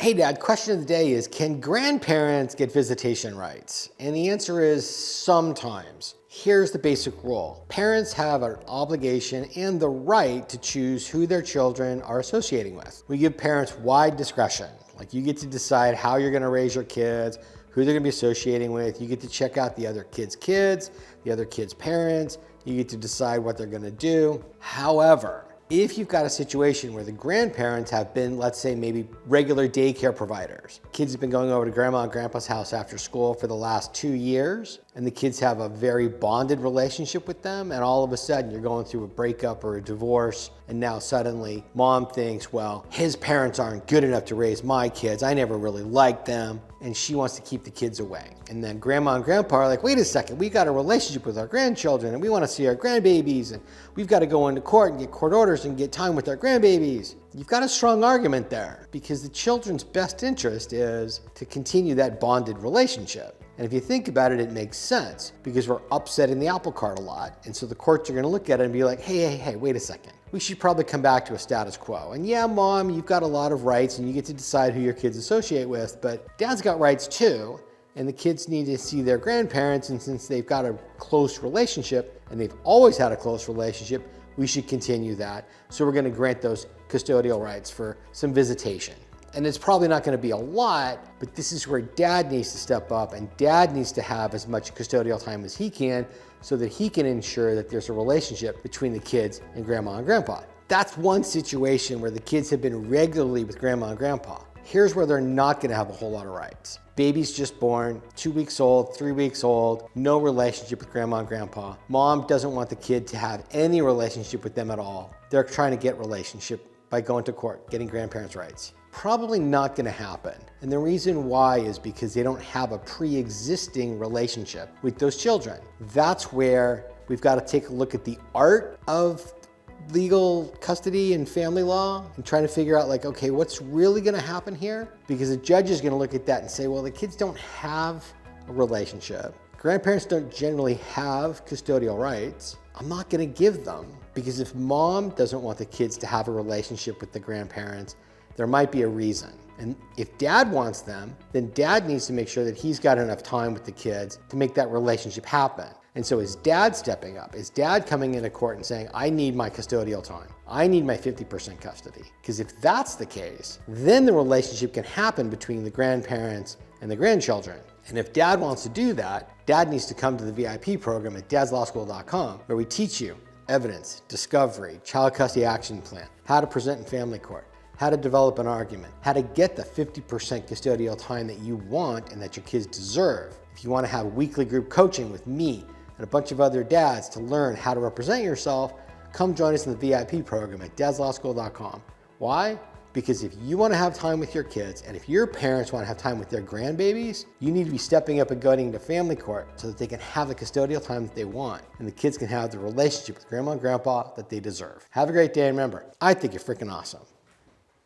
Hey Dad, question of the day is, can grandparents get visitation rights? And the answer is sometimes. Here's the basic rule. Parents have an obligation and the right to choose who their children are associating with. We give parents wide discretion. Like, you get to decide how you're gonna raise your kids, who they're gonna be associating with. You get to check out the other kids' the other kids' parents. You get to decide what they're gonna do. However, if you've got a situation where the grandparents have been, let's say, maybe regular daycare providers, kids have been going over to grandma and grandpa's house after school for the last 2 years, and the kids have a very bonded relationship with them, and all of a sudden you're going through a breakup or a divorce, and now suddenly mom thinks, well, his parents aren't good enough to raise my kids, I never really liked them, and she wants to keep the kids away. And then grandma and grandpa are like, wait a second, we got a relationship with our grandchildren, and we want to see our grandbabies, and we've got to go into court and get court orders and get time with our grandbabies. You've got a strong argument there, because the children's best interest is to continue that bonded relationship. And if you think about it, it makes sense, because we're upsetting the apple cart a lot. And so the courts are going to look at it and be like, hey, wait a second. We should probably come back to a status quo. And yeah, mom, you've got a lot of rights and you get to decide who your kids associate with, but dad's got rights too. And the kids need to see their grandparents. And since they've got a close relationship and they've always had a close relationship, we should continue that. So we're going to grant those custodial rights for some visitation. And it's probably not going to be a lot, but this is where dad needs to step up, and dad needs to have as much custodial time as he can so that he can ensure that there's a relationship between the kids and grandma and grandpa. That's one situation where the kids have been regularly with grandma and grandpa. Here's where they're not going to have a whole lot of rights. Baby's just born, 2 weeks old, 3 weeks old, no relationship with grandma and grandpa. Mom doesn't want the kid to have any relationship with them at all. They're trying to get relationship by going to court, getting grandparents' rights. Probably not going to happen. And the reason why is because they don't have a pre-existing relationship with those children. That's where we've got to take a look at the art of legal custody and family law and trying to figure out, like, okay, what's really going to happen here? Because the judge is going to look at that and say, well, the kids don't have a relationship. Grandparents don't generally have custodial rights. I'm not going to give them, because if mom doesn't want the kids to have a relationship with the grandparents, there might be a reason. And if dad wants them, then dad needs to make sure that he's got enough time with the kids to make that relationship happen. And so is dad stepping up? Is dad coming into court and saying, I need my custodial time. I need my 50% custody? Because if that's the case, then the relationship can happen between the grandparents and the grandchildren. And if dad wants to do that, dad needs to come to the VIP program at dadslawschool.com, where we teach you evidence, discovery, child custody action plan, how to present in family court, how to develop an argument, how to get the 50% custodial time that you want and that your kids deserve. If you want to have weekly group coaching with me and a bunch of other dads to learn how to represent yourself, come join us in the VIP program at dadslawschool.com. Why? Because if you want to have time with your kids, and if your parents want to have time with their grandbabies, you need to be stepping up and going to family court so that they can have the custodial time that they want, and the kids can have the relationship with grandma and grandpa that they deserve. Have a great day, and remember, I think you're freaking awesome.